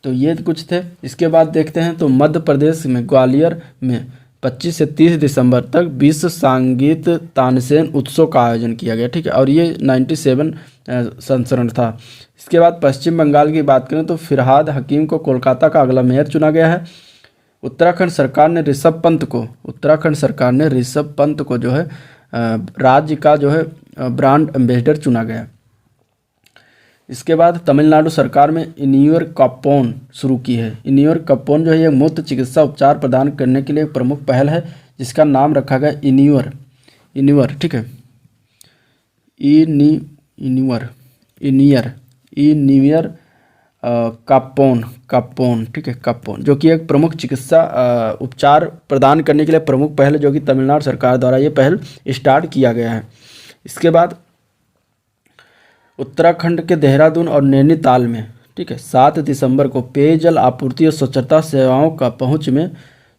तो ये कुछ थे। इसके बाद देखते हैं। तो मध्य प्रदेश में ग्वालियर में 25 से 30 दिसंबर तक विश्व संगीत तानसेन उत्सव का आयोजन किया गया। ठीक है, और ये 97 संस्करण था। इसके बाद पश्चिम बंगाल की बात करें तो फिरहाद हकीम को कोलकाता का अगला मेयर चुना गया है। उत्तराखंड सरकार ने ऋषभ पंत को जो है राज्य का जो है ब्रांड एम्बेसडर चुना गया। इसके बाद तमिलनाडु सरकार में इनियोर कप्पोन शुरू की है। इनियोर कप्पोन जो है ये मुफ्त चिकित्सा उपचार प्रदान करने के लिए एक प्रमुख पहल है, जिसका नाम रखा गया इनिवर। ठीक है, इनियर कप्पोन। ठीक है, कप्पोन जो कि एक प्रमुख चिकित्सा उपचार प्रदान करने के लिए प्रमुख पहल है, जो कि तमिलनाडु सरकार द्वारा ये पहल स्टार्ट किया गया है। इसके बाद उत्तराखंड के देहरादून और नैनीताल में, ठीक है, 7 दिसंबर को पेयजल आपूर्ति और स्वच्छता सेवाओं का पहुंच में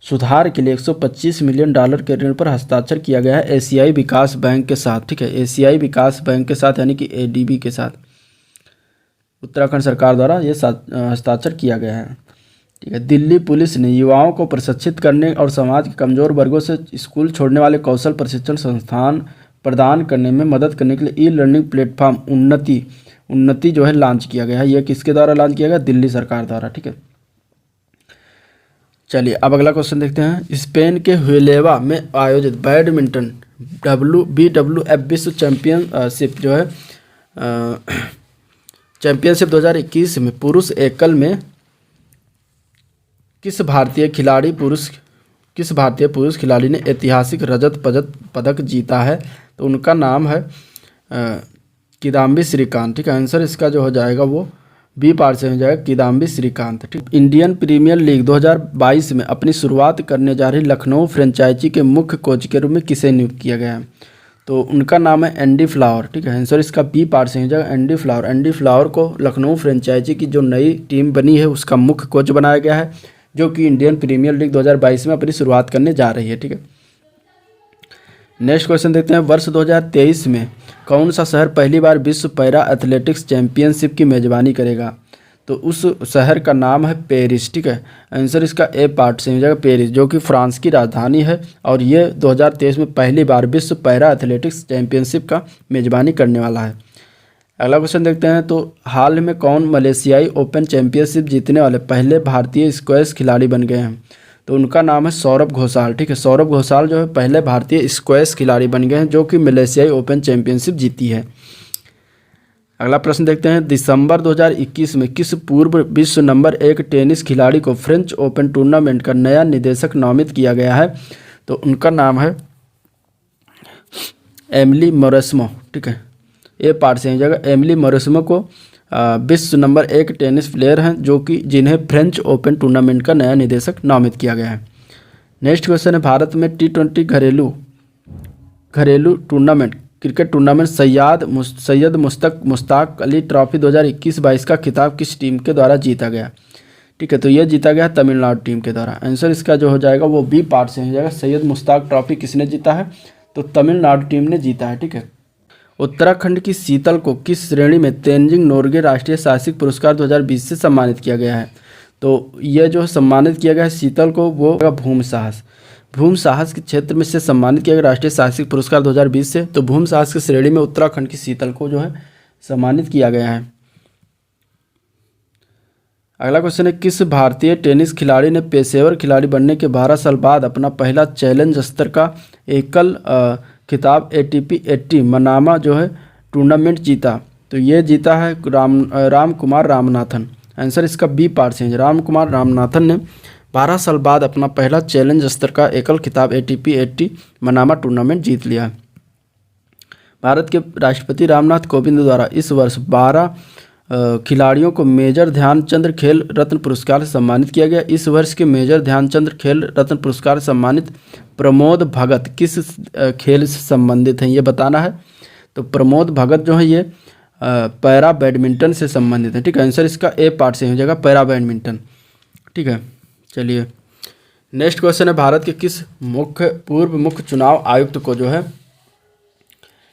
सुधार के लिए $125 मिलियन के ऋण पर हस्ताक्षर किया गया है एशियाई विकास बैंक के साथ। ठीक है, एशियाई विकास बैंक के साथ यानी कि ADB के साथ उत्तराखंड सरकार द्वारा ये हस्ताक्षर किया गया है। ठीक है, दिल्ली पुलिस ने युवाओं को प्रशिक्षित करने और समाज के कमजोर वर्गों से स्कूल छोड़ने वाले कौशल प्रशिक्षण संस्थान प्रदान करने में मदद करने के लिए ई-लर्निंग प्लेटफॉर्म उन्नति जो है लॉन्च किया गया है। यह किसके द्वारा लॉन्च किया गया? दिल्ली सरकार द्वारा। ठीक है, चलिए अब अगला क्वेश्चन देखते हैं। स्पेन के हुएलेवा में आयोजित बैडमिंटन BWF विश्व चैंपियनशिप जो है चैंपियनशिप 2021 में पुरुष एकल में किस भारतीय पुरुष खिलाड़ी ने ऐतिहासिक रजत पदक जीता है? तो उनका नाम है किदाम्बी श्रीकांत। ठीक है, आंसर इसका जो हो जाएगा वो बी पार्ट से हो जाएगा, किदाम्बी श्रीकांत। ठीक, इंडियन प्रीमियर लीग 2022 में अपनी शुरुआत करने जा रही लखनऊ फ्रेंचाइजी के मुख्य कोच के रूप में किसे नियुक्त किया गया है? तो उनका नाम है एंडी फ्लावर। ठीक है, आंसर इसका बी पार्ट से हो जाएगा, एंडी फ्लावर। एंडी फ्लावर को लखनऊ फ्रेंचाइजी की जो नई टीम बनी है उसका मुख्य कोच बनाया गया है, जो कि इंडियन प्रीमियर लीग 2022 में अपनी शुरुआत करने जा रही है। ठीक है, नेक्स्ट क्वेश्चन देखते हैं। वर्ष 2023 में कौन सा शहर पहली बार विश्व पैरा एथलेटिक्स चैंपियनशिप की मेजबानी करेगा? तो उस शहर का नाम है पेरिस। ठीक है, आंसर इसका ए पार्ट से हो जाएगा, पेरिस, जो कि फ्रांस की राजधानी है और ये 2023 में पहली बार विश्व पैरा एथलेटिक्स चैंपियनशिप का मेजबानी करने वाला है। अगला क्वेश्चन देखते हैं। तो हाल में कौन मलेशियाई ओपन चैंपियनशिप जीतने वाले पहले भारतीय स्क्वैश खिलाड़ी बन गए हैं? तो उनका नाम है सौरभ घोषाल। ठीक है, सौरभ घोषाल जो है पहले भारतीय स्क्वैश खिलाड़ी बन गए हैं, जो कि मलेशियाई ओपन चैंपियनशिप जीती है। अगला प्रश्न देखते हैं। दिसंबर 2021 में किस पूर्व विश्व नंबर 1 टेनिस खिलाड़ी को फ्रेंच ओपन टूर्नामेंट का नया निदेशक नामित किया गया है? तो उनका नाम है एमिली मौरेस्मो। ठीक है, ए पार्ट से हो जाएगा, एमिली मौरेस्मो को विश्व नंबर 1 टेनिस प्लेयर हैं, जो कि जिन्हें फ्रेंच ओपन टूर्नामेंट का नया निदेशक नामित किया गया है। नेक्स्ट क्वेश्चन है। भारत में T20 घरेलू tournament cricket tournament Syed Mushtaq Ali trophy 2021-22 का खिताब किस टीम के द्वारा जीता गया? ठीक है, तो यह जीता गया तमिलनाडु टीम के द्वारा। आंसर इसका जो हो जाएगा वो बी पार्ट से हो जाएगा, सैयद मुश्ताक ट्रॉफी किसने जीता है? तो तमिलनाडु टीम ने जीता है। ठीक है, उत्तराखंड की शीतल को किस श्रेणी में तेंजिंग नोर्गे राष्ट्रीय साहसिक पुरस्कार 2020 से सम्मानित किया गया है? तो यह जो सम्मानित किया गया है शीतल को, वो भूमि साहस के क्षेत्र में से सम्मानित किया गया राष्ट्रीय साहसिक पुरस्कार 2020 से। तो भूमि साहस की श्रेणी में उत्तराखंड की शीतल को जो है सम्मानित किया गया है। अगला क्वेश्चन है। किस भारतीय टेनिस खिलाड़ी ने पेशेवर खिलाड़ी बनने के 12 साल बाद अपना पहला चैलेंज स्तर का एकल खिताब ATP 80 मनामा जो है टूर्नामेंट जीता? तो ये जीता है रामकुमार रामनाथन। आंसर इसका बी पार्ट से है, रामकुमार रामनाथन ने 12 साल बाद अपना पहला चैलेंज स्तर का एकल खिताब ATP 80 मनामा टूर्नामेंट जीत लिया। भारत के राष्ट्रपति रामनाथ कोविंद द्वारा इस वर्ष 12 खिलाड़ियों को मेजर ध्यानचंद खेल रत्न पुरस्कार से सम्मानित किया गया। इस वर्ष के मेजर ध्यानचंद खेल रत्न पुरस्कार से सम्मानित प्रमोद भगत किस खेल से संबंधित हैं, ये बताना है। तो प्रमोद भगत जो है ये पैरा बैडमिंटन से संबंधित है। ठीक है, आंसर इसका ए पार्ट से हो जाएगा, पैरा बैडमिंटन। ठीक है, चलिए नेक्स्ट क्वेश्चन है। भारत के किस पूर्व मुख्य चुनाव आयुक्त को जो है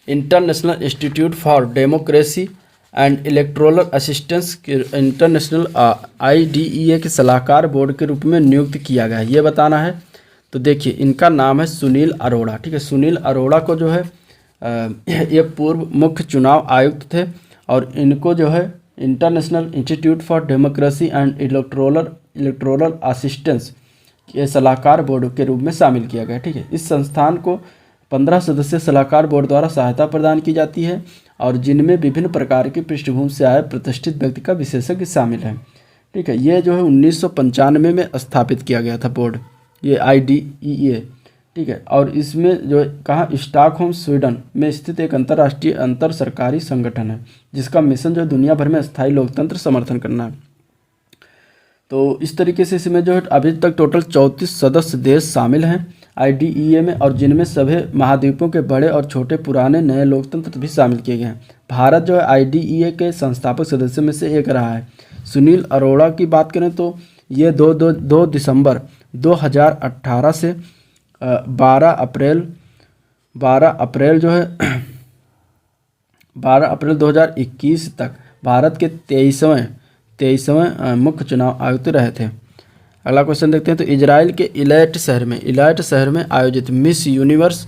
international institute for democracy and electoral assistance international IDEA के सलाहकार बोर्ड के रूप में नियुक्त किया गया है, ये बताना है। तो देखिए इनका नाम है सुनील अरोड़ा। ठीक है, सुनील अरोड़ा को जो है ये पूर्व मुख्य चुनाव आयुक्त थे और इनको जो है international institute for democracy and electoral assistance के सलाहकार बोर्ड के रूप में शामिल किया गया। ठीक है, इस संस्थान को 15 सदस्यीय सलाहकार बोर्ड द्वारा सहायता प्रदान की जाती है और जिनमें विभिन्न प्रकार की पृष्ठभूमि से आए प्रतिष्ठित व्यक्ति का विशेषज्ञ शामिल है। ठीक है, ये जो है 1995 में स्थापित किया गया था बोर्ड, ये IDEA। ठीक है, और इसमें जो कहाँ स्टॉकहोम स्वीडन में स्थित एक अंतर्राष्ट्रीय अंतर सरकारी संगठन है जिसका मिशन जो दुनिया भर में स्थायी लोकतंत्र समर्थन करना है। तो इस तरीके से इसमें जो है अभी तक टोटल 34 सदस्य देश शामिल हैं IDEA में, और जिनमें सभी महाद्वीपों के बड़े और छोटे पुराने नए लोकतंत्र भी शामिल किए गए हैं। भारत जो है IDEA के संस्थापक सदस्यों में से एक रहा है। सुनील अरोड़ा की बात करें तो ये 2 दिसंबर 2018 से 12 अप्रैल जो है 12 अप्रैल 2021 तक भारत के 23वें मुख्य चुनाव आयुक्त रहे थे। अगला क्वेश्चन देखते हैं। तो इजराइल के इलाट शहर में आयोजित मिस यूनिवर्स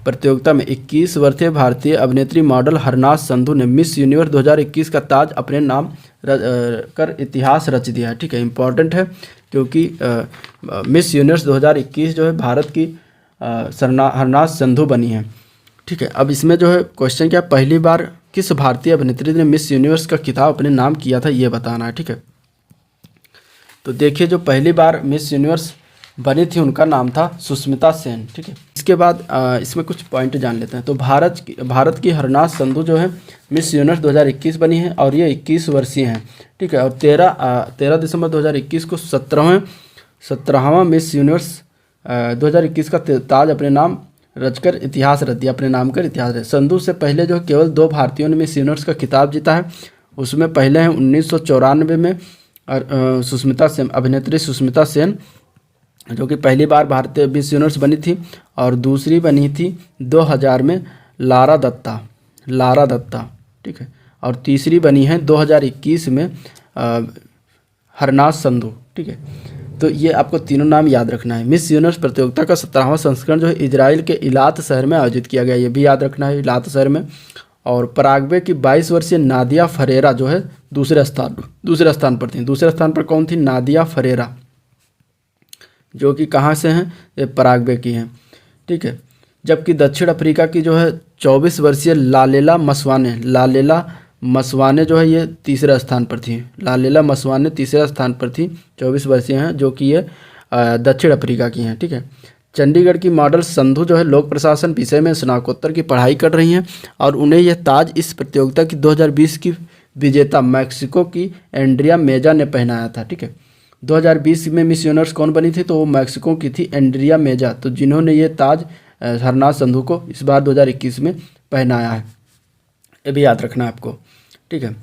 प्रतियोगिता में 21 वर्षीय भारतीय अभिनेत्री मॉडल हरनाज संधू ने मिस यूनिवर्स 2021 का ताज अपने नाम कर इतिहास रच दिया है। ठीक है, इंपॉर्टेंट है क्योंकि मिस यूनिवर्स 2021 जो है भारत की हरनाज संधू बनी है। ठीक है, अब इसमें जो है क्वेश्चन क्या, पहली बार किस भारतीय अभिनेत्री ने मिस यूनिवर्स का खिताब अपने नाम किया था, ये बताना है। ठीक है, तो देखिए जो पहली बार मिस यूनिवर्स बनी थी उनका नाम था सुष्मिता सेन। ठीक है, इसके बाद इसमें कुछ पॉइंट जान लेते हैं। तो भारत की हरनाज संधू जो है मिस यूनिवर्स 2021 बनी है और ये 21 वर्षीय हैं। ठीक है, और 13 दिसंबर 2021 को 17वां मिस यूनिवर्स 2021 का ताज अपने नाम रचकर इतिहास रच दिया, अपने नाम कर इतिहास रच। संधू से पहले जो केवल 2 भारतीयों ने मिस यूनिवर्स का खिताब जीता है। उसमें पहले हैं 1994 में अभिनेत्री सुष्मिता सेन जो कि पहली बार भारतीय मिस यूनिवर्स बनी थी, और दूसरी बनी थी 2000 में लारा दत्ता। ठीक है, और तीसरी बनी है 2021 में हरनाज संधू। ठीक है, तो ये आपको तीनों नाम याद रखना है। मिस यूनिवर्स प्रतियोगिता का 17वां संस्करण जो है इजराइल के इलात शहर में आयोजित किया गया, ये भी याद रखना है, इलात शहर में। और पराग्वे की 22 वर्षीय नादिया फरेरा जो है दूसरे स्थान पर थी। दूसरे स्थान पर कौन थी? नादिया फरेरा, जो कि कहाँ से हैं? ये पराग्वे की हैं। ठीक है, जबकि दक्षिण अफ्रीका की जो है 24 वर्षीय लालेला मसवाने जो है ये तीसरे स्थान पर थी। लालेला मसवाने तीसरे स्थान पर थी, 24 वर्षीय हैं, जो कि ये दक्षिण अफ्रीका की हैं। ठीक है, चंडीगढ़ की मॉडल संधू जो है लोक प्रशासन विषय में स्नातकोत्तर की पढ़ाई कर रही हैं और उन्हें यह ताज इस प्रतियोगिता की 2020 की विजेता मैक्सिको की एंड्रिया मेजा ने पहनाया था। ठीक है, 2020 में मिस यूनिवर्स कौन बनी थी? तो वो मैक्सिको की थी एंड्रिया मेजा, तो जिन्होंने ये ताज हरनाज संधू को इस बार 2021 में पहनाया है, ये भी याद रखना है आपको। ठीक है,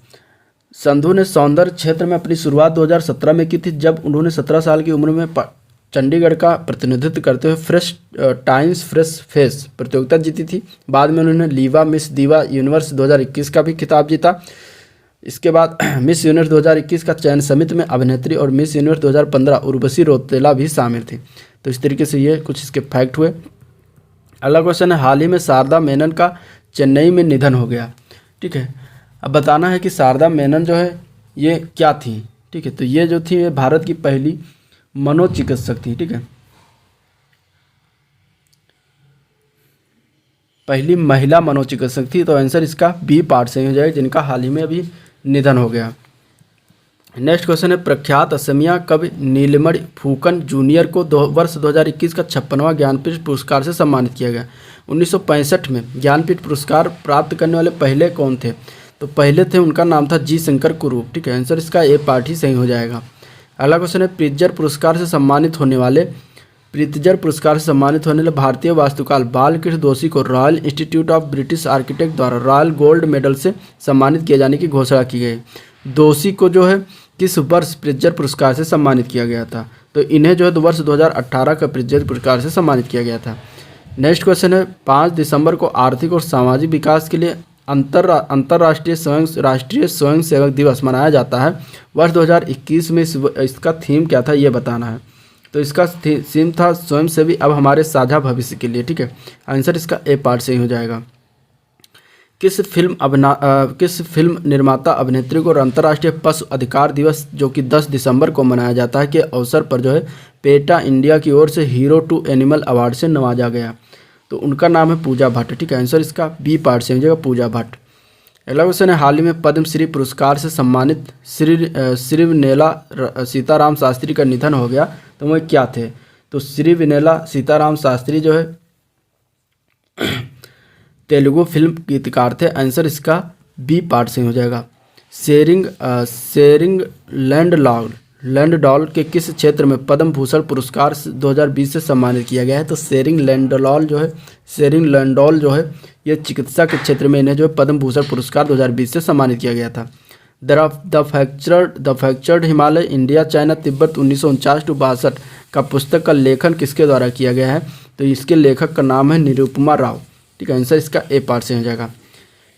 संधू ने सौंदर्य क्षेत्र में अपनी शुरुआत 2017 में की थी, जब उन्होंने 17 साल की उम्र में चंडीगढ़ का प्रतिनिधित्व करते हुए फ्रेश फेस प्रतियोगिता जीती थी। बाद में उन्होंने लीवा मिस दीवा यूनिवर्स 2021 का भी खिताब जीता। इसके बाद मिस यूनिवर्स 2021 का चयन समिति में अभिनेत्री और मिस यूनिवर्स 2015 उर्वशी रौतेला भी शामिल थी। तो इस तरीके से ये कुछ इसके फैक्ट हुए। अगला क्वेश्चन है, हाल ही में शारदा मेनन का चेन्नई में निधन हो गया। ठीक है, अब बताना है कि शारदा मेनन जो है ये क्या थी। ठीक है, तो ये जो थी ये भारत की पहली मनोचिकित्सक थी। ठीक है, पहली महिला मनोचिकित्सक थी। तो आंसर इसका बी पार्ट सही हो जाएगा, जिनका हाल ही में अभी निधन हो गया। नेक्स्ट क्वेश्चन है, प्रख्यात असमिया कवि नीलमणि फुकन जूनियर को वर्ष 2021 का 56वां ज्ञानपीठ पुरस्कार से सम्मानित किया गया। 1965 में ज्ञानपीठ पुरस्कार प्राप्त करने वाले पहले कौन थे? तो पहले थे, उनका नाम था जी शंकर कुरूप। ठीक है, आंसर इसका ए पार्ट ही सही हो जाएगा। अगला क्वेश्चन है, प्रित्जर पुरस्कार से सम्मानित होने वाले भारतीय वास्तुकार बालकृष्ण दोषी को royal institute of British architect द्वारा रॉयल गोल्ड मेडल से सम्मानित किए जाने की घोषणा की गई। दोषी को जो है किस वर्ष प्रित्जर पुरस्कार से सम्मानित किया गया था? तो इन्हें जो है वर्ष 2018 का प्रित्जर पुरस्कार से सम्मानित किया गया था। नेक्स्ट क्वेश्चन है, 5 दिसंबर को आर्थिक और सामाजिक विकास के लिए अंतर्राष्ट्रीय राष्ट्रीय स्वयंसेवक दिवस मनाया जाता है। वर्ष 2021 में इसका थीम क्या था, ये बताना है। तो इसका थीम था स्वयंसेवी अब हमारे साझा भविष्य के लिए। ठीक है, आंसर इसका ए पार्ट से ही हो जाएगा। किस फिल्म निर्माता अभिनेत्री को अंतर्राष्ट्रीय पशु अधिकार दिवस जो कि 10 दिसंबर को मनाया जाता है के अवसर पर जो है पेटा इंडिया की ओर से हीरो टू एनिमल अवार्ड से नवाजा गया? तो उनका नाम है पूजा भट्ट। ठीक है, आंसर इसका बी पार्ट से हो जाएगा, पूजा भट्ट। अगला क्वेश्चन है, हाल ही में पद्मश्री पुरस्कार से सम्मानित श्री विनेला सीताराम शास्त्री का निधन हो गया, तो वह क्या थे? तो श्री विनेला सीताराम शास्त्री जो है तेलुगु फिल्म गीतकार थे। आंसर इसका बी पार्ट से हो जाएगा। शेरिंग लैंडडॉल के किस क्षेत्र में पद्म भूषण पुरस्कार 2020 से सम्मानित किया गया है? तो शेरिंग लैंडडॉल जो है ये चिकित्सा के क्षेत्र में इन्हें जो है पद्म भूषण पुरस्कार 2020 से सम्मानित किया गया था। The fractured Himalaya India China Tibet 1949-62 का पुस्तक का लेखन किसके द्वारा किया गया है? तो इसके लेखक का नाम है निरुपमा राव। ठीक है, आंसर इसका ए पार्ट से हो जाएगा।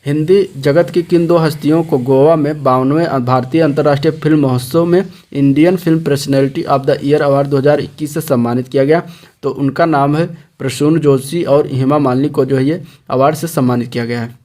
हिंदी जगत की किन 2 हस्तियों को गोवा में 52वें भारतीय अंतर्राष्ट्रीय फिल्म महोत्सव में Indian film personality of the year award 2021 से सम्मानित किया गया? तो उनका नाम है प्रसून जोशी और हेमा मालिनी को जो है ये अवार्ड से सम्मानित किया गया है।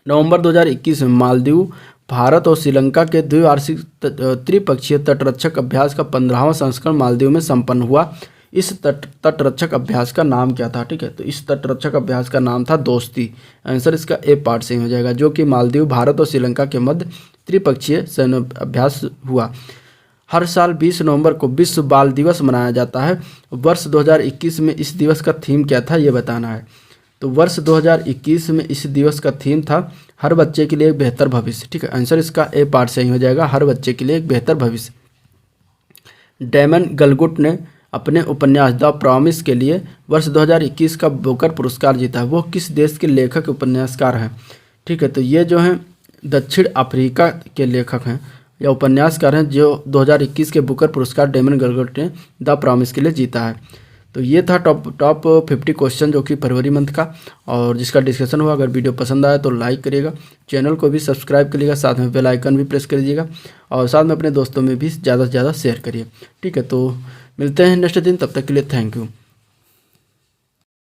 नवंबर 2021 में मालदीव, भारत और श्रीलंका के द्विवार्षिक त्रिपक्षीय तटरक्षक अभ्यास का 15वां संस्करण मालदीव में संपन्न हुआ। इस तटरक्षक अभ्यास का नाम क्या था? ठीक है, तो इस तटरक्षक अभ्यास का नाम था दोस्ती। आंसर इसका ए पार्ट से ही हो जाएगा, जो कि मालदीव, भारत और श्रीलंका के मध्य त्रिपक्षीय सैन्य अभ्यास हुआ। हर साल 20 नवंबर को विश्व बाल दिवस मनाया जाता है। वर्ष 2021 में इस दिवस का थीम क्या था, ये बताना है। तो वर्ष 2021 में इस दिवस का थीम था हर बच्चे के लिए एक बेहतर भविष्य। ठीक है, आंसर इसका ए पार्ट से ही हो जाएगा, हर बच्चे के लिए एक बेहतर भविष्य। डैमन गलगुट ने अपने उपन्यास द प्रॉमिस के लिए वर्ष 2021 का बुकर पुरस्कार जीता। वो किस देश के लेखक उपन्यासकार हैं? ठीक है, तो ये जो हैं दक्षिण अफ्रीका के लेखक हैं या उपन्यासकार हैं जो 2021 के बुकर पुरस्कार डैमन गलगुट ने द प्रॉमिस के लिए जीता है। तो ये था टॉप 50 क्वेश्चन जो कि फरवरी मंथ का और जिसका डिस्कशन हुआ। अगर वीडियो पसंद आया तो लाइक करिएगा, चैनल को भी सब्सक्राइब करिएगा, साथ में बेल आइकन भी प्रेस कर दीजिएगा और साथ में अपने दोस्तों में भी ज़्यादा से ज़्यादा शेयर करिए। ठीक है, तो मिलते हैं नेक्स्ट दिन, तब तक के लिए थैंक यू।